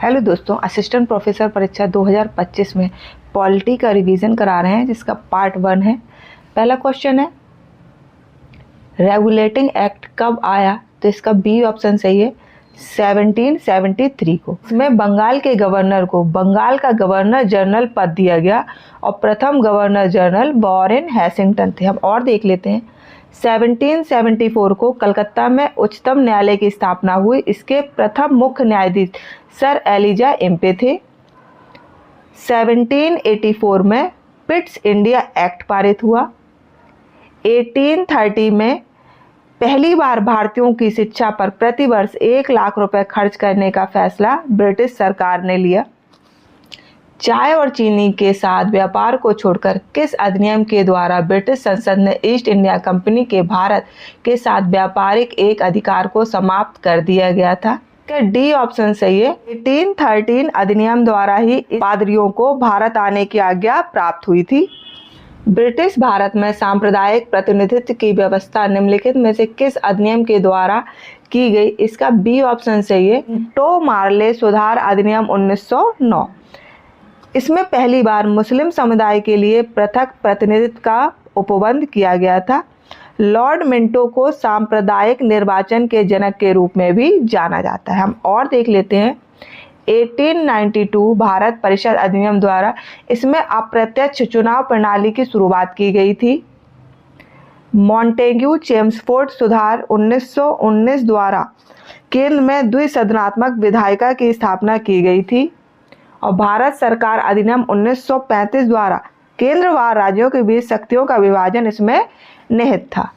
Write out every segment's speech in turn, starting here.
Hello दोस्तों, assistant professor परीक्षा 2025 में पॉलिटी का रिवीजन करा रहे हैं जिसका पार्ट 1 है। पहला क्वेश्चन है रेगुलेटिंग एक्ट कब आया, तो इसका बी ऑप्शन सही है 1773 को। इसमें बंगाल के गवर्नर को बंगाल का गवर्नर जनरल पद दिया गया और प्रथम गवर्नर जनरल वॉरेन हैसिंगटन थे। हम और देख लेते हैं। 1774 को कलकत्ता में उच्चतम न्यायालय की स्थापना हुई। इसके प्रथम मुख्य न्यायाधीश सर एलिजा एम्पे थे। 1784 में पिट्स इंडिया एक्ट पारित हुआ। 1830 में पहली बार भारतीयों की शिक्षा पर प्रतिवर्ष 1 लाख रुपए खर्च करने का फैसला ब्रिटिश सरकार ने लिया। चाय और चीनी के साथ व्यापार को छोड़कर किस अधिनियम के द्वारा ब्रिटिश संसद ने ईस्ट इंडिया कंपनी के भारत के साथ व्यापारिक एक अधिकार को समाप्त कर दिया गया था? डी ऑप्शन सही है। 1813 अधिनियम द्वारा ही पादरियों को भारत आने की आज्ञा प्राप्त हुई थी। ब्रिटिश भारत में सांप्रदायिक प्रतिनिधित्व की व्यवस्था निम्नलिखित में से किस अधिनियम के द्वारा की गई? इसका बी ऑप्शन सही है। टो मार्ले सुधार अधिनियम 1909। इसमें पहली बार मुस्लिम समुदाय के लिए पृथक प्रतिनिधित्व का उपबंध किया गया था। लॉर्ड मिंटो को सांप्रदायिक निर्वाचन के जनक के रूप में भी जाना जाता है। हम और देख लेते हैं। 1892 भारत परिषद अधिनियम द्वारा इसमें अप्रत्यक्ष चुनाव प्रणाली की शुरुआत की गई थी। मॉन्टेग्यू चेम्सफोर्ड सुधार 1919 द्वारा केंद्र में द्विसदनात्मक विधायिका की स्थापना की गई थी। और भारत सरकार अधिनियम 1935 द्वारा केंद्र व राज्यों के बीच शक्तियों का विभाजन इसमें निहित था।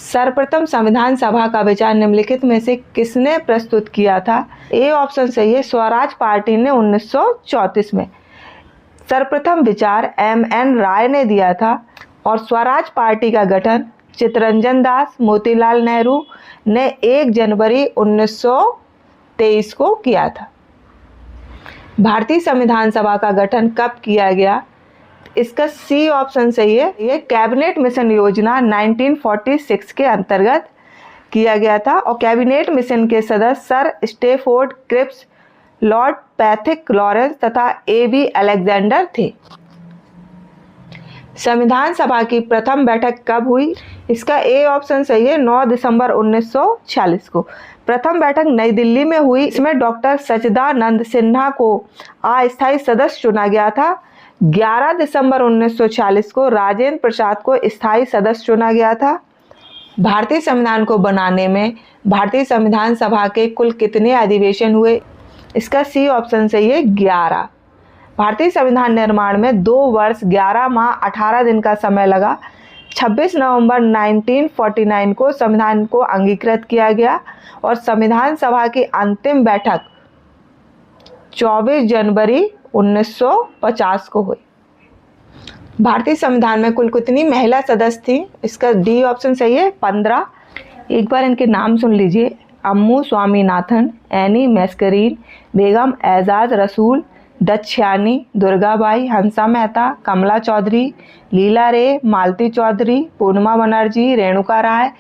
सर्वप्रथम संविधान सभा का विचार निम्नलिखित में से किसने प्रस्तुत किया था? ए ऑप्शन सही है, स्वराज पार्टी ने 1934 में। सर्वप्रथम विचार एम.एन. राय ने दिया था और स्वराज पार्टी का गठन चित्तरंजन दास मोतीलाल नेहरू ने 1 जनवरी 1923 को किया था। भारतीय संविधान सभा का गठन कब किया गया? इसका सी ऑप्शन सही है। ये कैबिनेट मिशन योजना 1946 के अंतर्गत किया गया था और कैबिनेट मिशन के सदस्य Sir Stafford Cripps, Lord Pethick Lawrence तथा ए.वी. अलेक्जेंडर थे। संविधान सभा की प्रथम बैठक कब हुई? इसका ए ऑप्शन सही है, 9 दिसंबर 1946 को। प्रथम बैठक नई दिल्ली में हुई। इसमें डॉक्टर सच्चिदानंद सिन्हा को अस्थायी सदस्य चुना गया था। 11 दिसंबर 1946 को राजेंद्र प्रसाद को स्थायी सदस्य चुना गया था। भारतीय संविधान को बनाने में भारतीय संविधान सभा के कुल कितने अधिवेशन हुए? इसका सी ऑप्शन सही है, 11। भारतीय संविधान निर्माण में 2 वर्ष 11 माह 18 दिन का समय लगा। 26 नवंबर 1949 को संविधान को अंगीकृत किया गया और संविधान सभा की अंतिम बैठक 24 जनवरी 1950 को हुई। भारतीय संविधान में कुल कितनी महिला सदस्य थी? इसका डी ऑप्शन सही है, 15। एक बार इनके नाम सुन लीजिए। अम्मू स्वामीनाथन, एनी मैस्करीन, बेगम एजाज रसूल, दक्षयानी, दुर्गाबाई, हंसा मेहता, कमला चौधरी, लीला रे, मालती चौधरी, पूर्णिमा बनर्जी, रेणुका राय,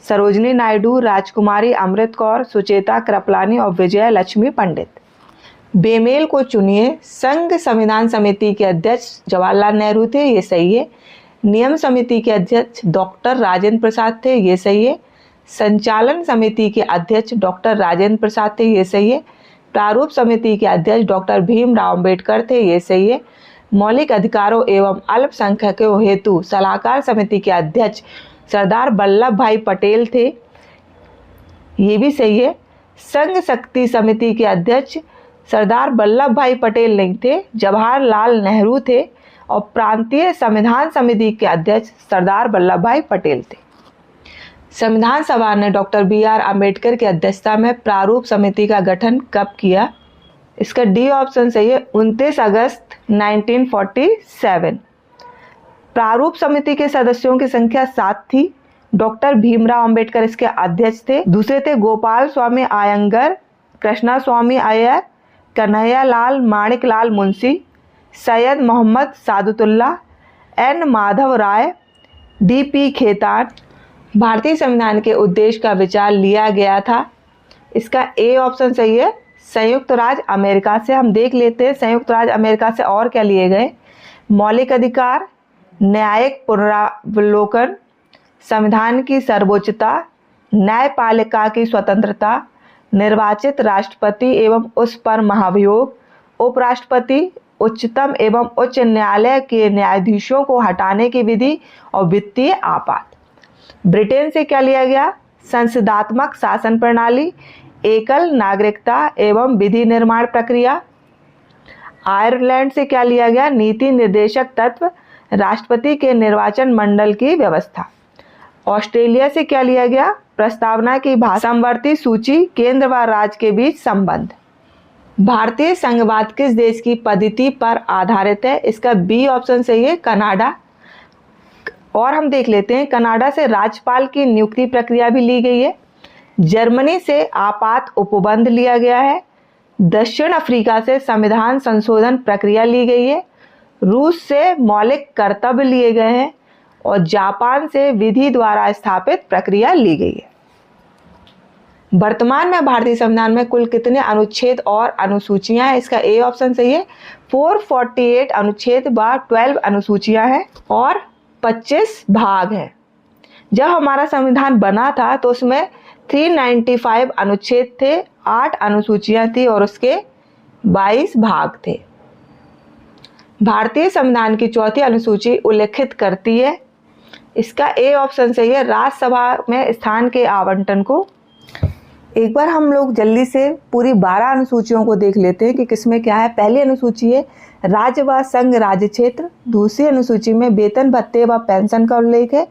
सरोजनी नायडू, राजकुमारी अमृत कौर, सुचेता कृपलानी और विजय लक्ष्मी पंडित। बेमेल को चुनिए। संघ संविधान समिति के अध्यक्ष जवाहरलाल नेहरू थे, ये सही है। नियम समिति के अध्यक्ष डॉक्टर राजेंद्र प्रसाद थे, ये सही है। संचालन समिति के अध्यक्ष डॉक्टर राजेंद्र प्रसाद थे, ये सही है। प्रारूप समिति के अध्यक्ष डॉक्टर भीमराव अंबेडकर थे, ये सही है। मौलिक अधिकारों एवं अल्पसंख्यकों हेतु सलाहकार समिति के अध्यक्ष सरदार वल्लभ भाई पटेल थे, ये भी सही है। संघ शक्ति समिति के अध्यक्ष सरदार वल्लभ भाई पटेल नहीं थे, जवाहरलाल नेहरू थे। और प्रांतीय संविधान समिति के अध्यक्ष सरदार वल्लभ भाई पटेल थे। संविधान सभा ने डॉक्टर बी.आर. अम्बेडकर की अध्यक्षता में प्रारूप समिति का गठन कब किया? इसका डी ऑप्शन सही है, 29 अगस्त 1947। प्रारूप समिति के सदस्यों की संख्या 7 थी। डॉक्टर भीमराव अंबेडकर इसके अध्यक्ष थे। दूसरे थे गोपाल स्वामी आयंगर, कृष्णा स्वामी अय्यर, कन्हैया लाल माणिक लाल मुंशी, सैयद मोहम्मद सादुतुल्ला, एन माधव राय, डी.पी. खेतान। भारतीय संविधान के उद्देश्य का विचार लिया गया था। इसका ए ऑप्शन सही है, संयुक्त राज्य अमेरिका से। हम देख लेते हैं संयुक्त राज्य अमेरिका से और क्या लिए गए। मौलिक अधिकार, न्यायिक पुनरावलोकन, संविधान की सर्वोच्चता, न्यायपालिका की स्वतंत्रता, निर्वाचित राष्ट्रपति एवं उस पर महाभियोग, उपराष्ट्रपति, उच्चतम एवं उच्च न्यायालय के न्यायाधीशों को हटाने की विधि और वित्तीय आपात। ब्रिटेन से क्या लिया गया, संसदात्मक शासन प्रणाली, एकल नागरिकता एवं विधि निर्माण प्रक्रिया। आयरलैंड से क्या लिया गया, नीति निर्देशक तत्व, राष्ट्रपति के निर्वाचन मंडल की व्यवस्था। ऑस्ट्रेलिया से क्या लिया गया, प्रस्तावना की भाषा, समवर्ती सूची, केंद्र व राज्य के बीच संबंध। भारतीय संघवाद किस देश की पद्धति पर आधारित है, इसका बी ऑप्शन सही है, कनाडा। और हम देख लेते हैं कनाडा से राज्यपाल की नियुक्ति प्रक्रिया भी ली गई है। जर्मनी से आपात उपबंध लिया गया है। दक्षिण अफ्रीका से संविधान संशोधन प्रक्रिया ली गई है। रूस से मौलिक कर्तव्य लिए गए हैं और जापान से विधि द्वारा स्थापित प्रक्रिया ली गई है। वर्तमान में भारतीय संविधान में कुल कितने अनुच्छेद और अनुसूचियां हैं, इसका ए ऑप्शन सही है, 448 अनुच्छेद व 12 अनुसूचियां हैं और 25 भाग हैं। जब हमारा संविधान बना था तो उसमें 395 अनुच्छेद थे, 8 अनुसूचियां थी और उसके 22 भाग थे। भारतीय संविधान की चौथी अनुसूची उल्लेखित करती है, इसका ए ऑप्शन सही है, राज्यसभा में स्थान के आवंटन को। एक बार हम लोग जल्दी से पूरी 12 अनुसूचियों को देख लेते हैं कि किसमें क्या है। पहली अनुसूची है राज्य व संघ राज्य क्षेत्र। दूसरी अनुसूची में वेतन भत्ते व पेंशन का उल्लेख है।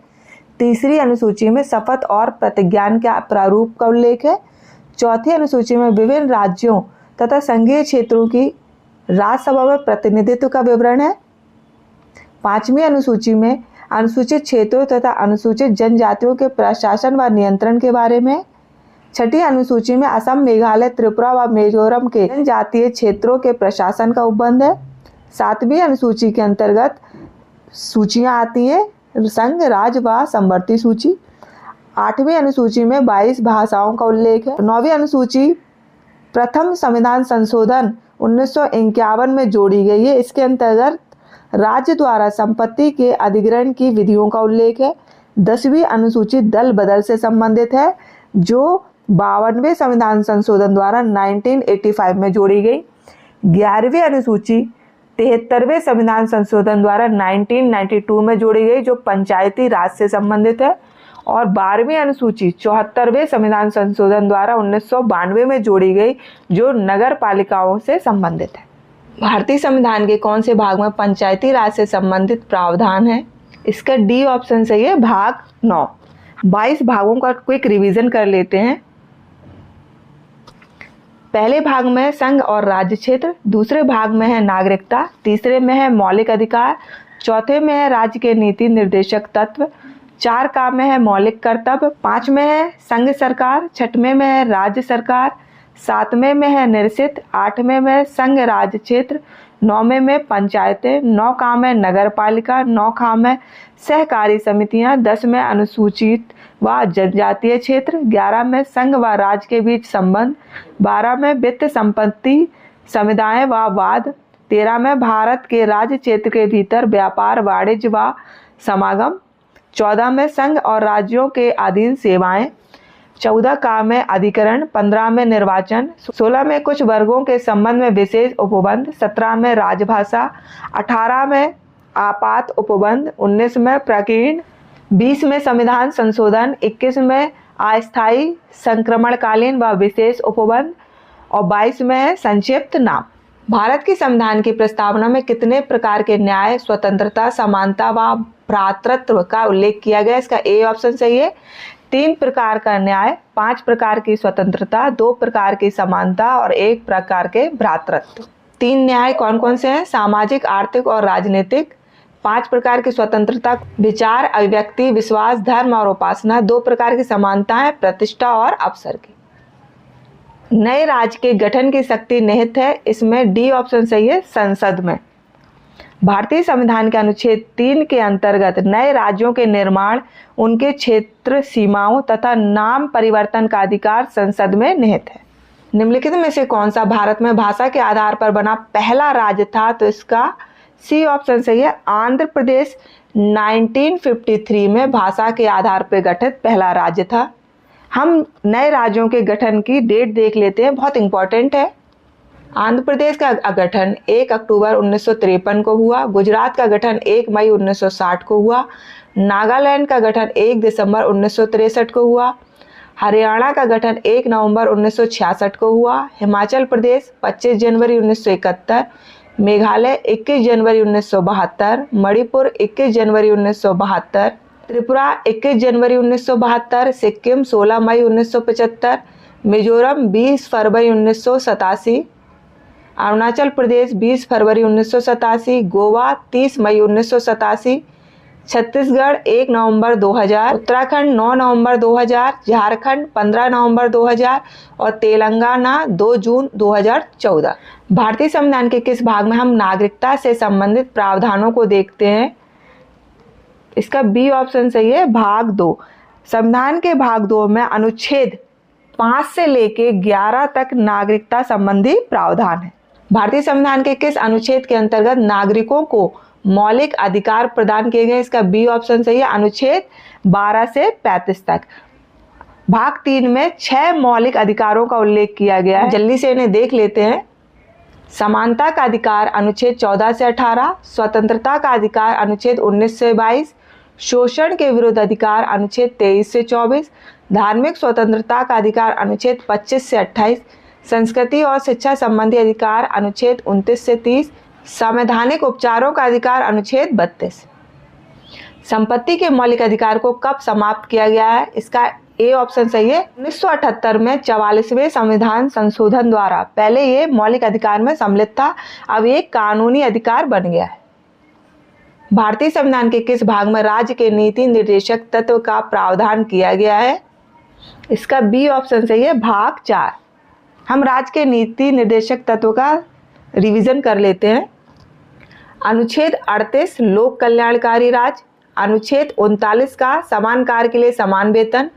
तीसरी अनुसूची में शपथ और प्रतिज्ञान के प्रारूप का उल्लेख है। चौथी अनुसूची में विभिन्न राज्यों तथा संघीय क्षेत्रों की राज्यसभा में प्रतिनिधित्व का विवरण है। पांचवी अनुसूची में अनुसूचित क्षेत्रों तथा अनुसूचित जनजातियों के प्रशासन व नियंत्रण के बारे में। छठी अनुसूची में असम, मेघालय, त्रिपुरा व मिजोरम के जनजातीय क्षेत्रों के प्रशासन का उपबंध है। सातवीं अनुसूची के अंतर्गत सूचियां आती हैं, संघ, राज्य व समवर्ती सूची। आठवीं अनुसूची में 22 भाषाओं का उल्लेख है। नौवीं अनुसूची प्रथम संविधान संशोधन 1951 में जोड़ी गई है। इसके अंतर्गत राज्य द्वारा संपत्ति के अधिग्रहण की विधियों का उल्लेख है। 10वीं अनुसूची दल बदल से संबंधित है जो 52वें संविधान संशोधन द्वारा 1985 में जोड़ी गई। 11वीं अनुसूची 73वें संविधान संशोधन द्वारा 1992 में जोड़ी गई जो पंचायती राज से संबंधित है। और 12वीं अनुसूची 74वें संविधान संशोधन द्वारा 1992 में जोड़ी गई जो नगर पालिकाओं से संबंधित है। भारतीय संविधान के कौन से भाग में पंचायती राज से संबंधित प्रावधान है, इसका डी ऑप्शन सही है, भाग 9। 22 भागों का क्विक रिवीजन कर लेते हैं। पहले भाग में संघ और राज्य क्षेत्र, दूसरे भाग में है नागरिकता, तीसरे में है मौलिक अधिकार, चौथे में है राज्य के नीति निर्देशक तत्व, 4 का में है मौलिक कर्तव्य, 5 में है संघ सरकार, 6वें में है राज्य सरकार, 7वें में है निरसित, 8वें में संघ राज्य क्षेत्र, 9वें में पंचायतें, 9 का में नगर पालिका, 9 का में सहकारी समितियां, 10 में अनुसूचित व जनजातीय क्षेत्र, 11 में संघ व राज्य के बीच संबंध, 12 में वित्त संपत्ति समुदाय व वाद, 13 में भारत के राज्य क्षेत्र के भीतर व्यापार, वाणिज्य व समागम, 14 में संघ और राज्यों के अधीन सेवाएं, 14 का में अधिकरण, 15 में निर्वाचन, 16 में कुछ वर्गों के संबंध में विशेष उपबंध, 17 में राजभाषा, 18 में आपात उपबंध, 19 में प्रकीर्ण, 20 में संविधान संशोधन, 21 में अस्थायी संक्रमणकालीन व विशेष उपबंध और 22 में है संक्षिप्त नाम। भारत के संविधान की प्रस्तावना में कितने प्रकार के न्याय, स्वतंत्रता, समानता व भ्रातृत्व का उल्लेख किया गया, इसका ए ऑप्शन सही है। 3 प्रकार का न्याय, 5 प्रकार की स्वतंत्रता, 2 प्रकार की समानता और 1 प्रकार के भ्रातृत्व। 3 न्याय कौन कौन से हैं, सामाजिक, आर्थिक और राजनीतिक। 5 प्रकार की स्वतंत्रता, विचार, अभिव्यक्ति, विश्वास, धर्म और उपासना। 2 प्रकार की समानता है, प्रतिष्ठा और अवसर की। नए राज्य के गठन की शक्ति निहित है, इसमें डी ऑप्शन सही है, संसद में। भारतीय संविधान के अनुच्छेद 3 के अंतर्गत नए राज्यों के निर्माण, उनके क्षेत्र सीमाओं तथा नाम परिवर्तन का अधिकार संसद में निहित है। निम्नलिखित में से कौन सा भारत में भाषा के आधार पर बना पहला राज्य था? तो इसका सी ऑप्शन सही है, आंध्र प्रदेश 1953 में भाषा के आधार पर गठित पहला राज्य था। हम नए राज्यों के गठन की डेट देख लेते हैं, बहुत इंपॉर्टेंट है। आंध्र प्रदेश का गठन 1 अक्टूबर 1953 को हुआ। गुजरात का गठन 1 मई 1960 को हुआ। नागालैंड का गठन 1 दिसंबर 1963 को हुआ। हरियाणा का गठन 1 नवंबर 1966 को हुआ। हिमाचल प्रदेश 25 जनवरी 1971, मेघालय 21 जनवरी 1972, मणिपुर 21 जनवरी 1972, त्रिपुरा 21 जनवरी 1972, सिक्किम 16 मई 1975, मिजोरम 20 फरवरी 1987, अरुणाचल प्रदेश 20 फरवरी 1987, गोवा 30 मई 1987, छत्तीसगढ़ 1 नवंबर 2000, उत्तराखंड 9 नवंबर 2000, झारखंड 15 नवंबर 2000 और तेलंगाना 2 जून 2014। भारतीय संविधान के किस भाग में हम नागरिकता से संबंधित प्रावधानों को देखते हैं? इसका बी ऑप्शन सही है, भाग 2। संविधान के भाग 2 में अनुच्छेद 5 से लेके 11 तक नागरिकता संबंधी प्रावधान है। भारतीय संविधान के किस अनुच्छेद के अंतर्गत नागरिकों को मौलिक अधिकार प्रदान किए गए? इसका बी ऑप्शन सही है, अनुच्छेद 12 से 35 तक। भाग 3 में 6 मौलिक अधिकारों का उल्लेख किया गया है, जल्दी से इन्हें देख लेते हैं। समानता का अधिकार अनुच्छेद 14 से 18, स्वतंत्रता का अधिकार अनुच्छेद 19 से 22, शोषण के विरुद्ध अधिकार अनुच्छेद 23 से 24, धार्मिक स्वतंत्रता का अधिकार अनुच्छेद 25 से 28, संस्कृति और शिक्षा संबंधी अधिकार अनुच्छेद 29 से 30, संवैधानिक उपचारों का अधिकार अनुच्छेद 32। संपत्ति के मौलिक अधिकार को कब समाप्त किया गया है? इसका ए ऑप्शन सही है, 1978 में 44वें संविधान संशोधन द्वारा। पहले ये मौलिक अधिकार में सम्मिलित था, अब ये कानूनी अधिकार बन गया है। भारतीय संविधान के किस भाग में राज्य के नीति निर्देशक तत्व का प्रावधान किया गया है? इसका बी ऑप्शन सही है, भाग 4। हम राज्य के नीति निर्देशक तत्व का रिवीजन कर लेते हैं। अनुच्छेद 38 लोक कल्याणकारी राज्य, अनुच्छेद 39 का समान कार्य के लिए समान वेतन,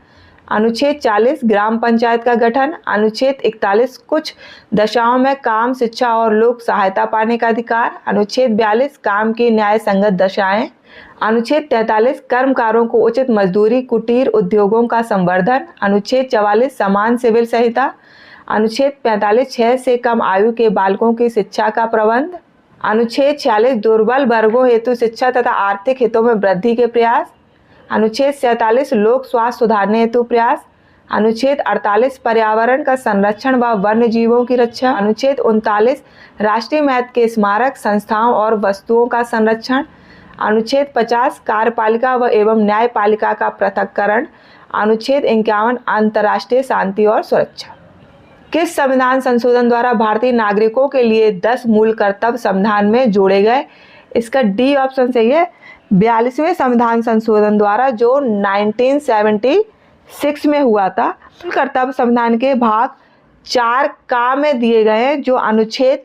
अनुच्छेद 40 ग्राम पंचायत का गठन, अनुच्छेद 41 कुछ दशाओं में काम, शिक्षा और लोक सहायता पाने का अधिकार, अनुच्छेद 42 काम की न्याय संगत दशाएं, अनुच्छेद 43 कर्मकारों को उचित मजदूरी, कुटीर उद्योगों का संवर्धन, अनुच्छेद 44 समान सिविल संहिता, अनुच्छेद 45 6 से कम आयु के बालकों की शिक्षा का प्रबंध, अनुच्छेद 46 दुर्बल वर्गों हेतु शिक्षा तथा आर्थिक हितों में वृद्धि के प्रयास, अनुच्छेद 47 लोक स्वास्थ्य सुधारने हेतु प्रयास, अनुच्छेद 48 पर्यावरण का संरक्षण व वन्य जीवों की रक्षा, अनुच्छेद 39 राष्ट्रीय महत्व के स्मारक संस्थाओं और वस्तुओं का संरक्षण, अनुच्छेद 50 कार्यपालिका व एवं न्यायपालिका का पृथक्करण, अनुच्छेद 51 अंतर्राष्ट्रीय शांति और सुरक्षा। किस संविधान संशोधन द्वारा भारतीय नागरिकों के लिए 10 मूल कर्तव्य संविधान में जोड़े गए? इसका डी ऑप्शन सही है, 42वें संविधान संशोधन द्वारा जो 1976 में हुआ था। मूल कर्तव्य संविधान के भाग 4 का में दिए गए हैं, जो अनुच्छेद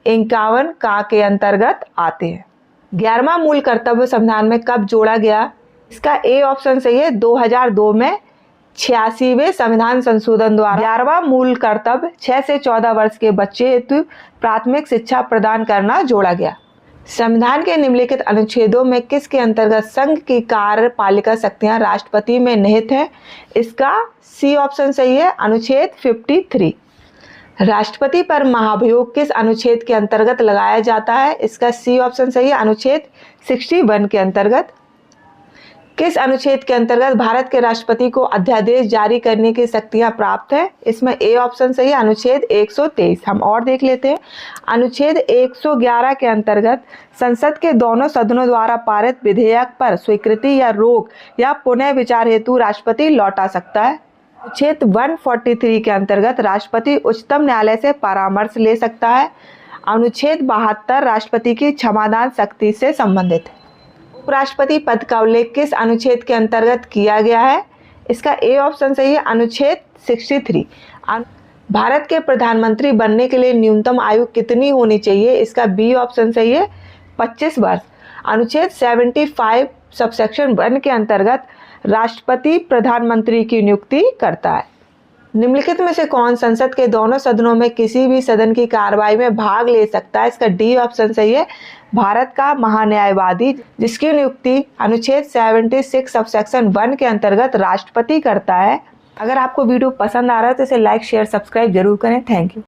51 का के अंतर्गत आते हैं। 11वां मूल कर्तव्य संविधान में कब जोड़ा गया? इसका ए ऑप्शन सही है, 2002 में 86वें संविधान संशोधन द्वारा 11वां मूल कर्तव्य 6 से 14 वर्ष के बच्चे हेतु प्राथमिक शिक्षा प्रदान करना जोड़ा गया। संविधान के निम्नलिखित अनुच्छेदों में किसके अंतर्गत संघ की कार्यपालिका शक्तियां राष्ट्रपति में निहित है? इसका सी ऑप्शन सही है, अनुच्छेद 53। राष्ट्रपति पर महाभियोग किस अनुच्छेद के अंतर्गत लगाया जाता है? इसका सी ऑप्शन सही है, अनुच्छेद 61 के अंतर्गत। किस अनुच्छेद के अंतर्गत भारत के राष्ट्रपति को अध्यादेश जारी करने की शक्तियां प्राप्त है? इसमें ए ऑप्शन सही है, अनुच्छेद 123। हम और देख लेते हैं। अनुच्छेद 111 के अंतर्गत संसद के दोनों सदनों द्वारा पारित विधेयक पर स्वीकृति या रोक या पुनः विचार हेतु राष्ट्रपति लौटा सकता है। अनुच्छेद 143 के अंतर्गत राष्ट्रपति उच्चतम न्यायालय से परामर्श ले सकता है। अनुच्छेद 72 राष्ट्रपति की क्षमादान शक्ति से संबंधित है। उपराष्ट्रपति पद का उल्लेख किस अनुच्छेद के अंतर्गत किया गया है? इसका ए ऑप्शन सही है, अनुच्छेद 63। भारत के प्रधानमंत्री बनने के लिए न्यूनतम आयु कितनी होनी चाहिए? इसका बी ऑप्शन सही है, 25 वर्ष। अनुच्छेद 75 सबसेक्शन 1 के अंतर्गत राष्ट्रपति प्रधानमंत्री की नियुक्ति करता है। निम्नलिखित में से कौन संसद के दोनों सदनों में किसी भी सदन की कार्रवाई में भाग ले सकता है? इसका डी ऑप्शन सही है, भारत का महान्यायवादी, जिसकी नियुक्ति अनुच्छेद 76 सब सेक्शन 1 के अंतर्गत राष्ट्रपति करता है। अगर आपको वीडियो पसंद आ रहा है तो इसे लाइक शेयर सब्सक्राइब जरूर करें। Thank you.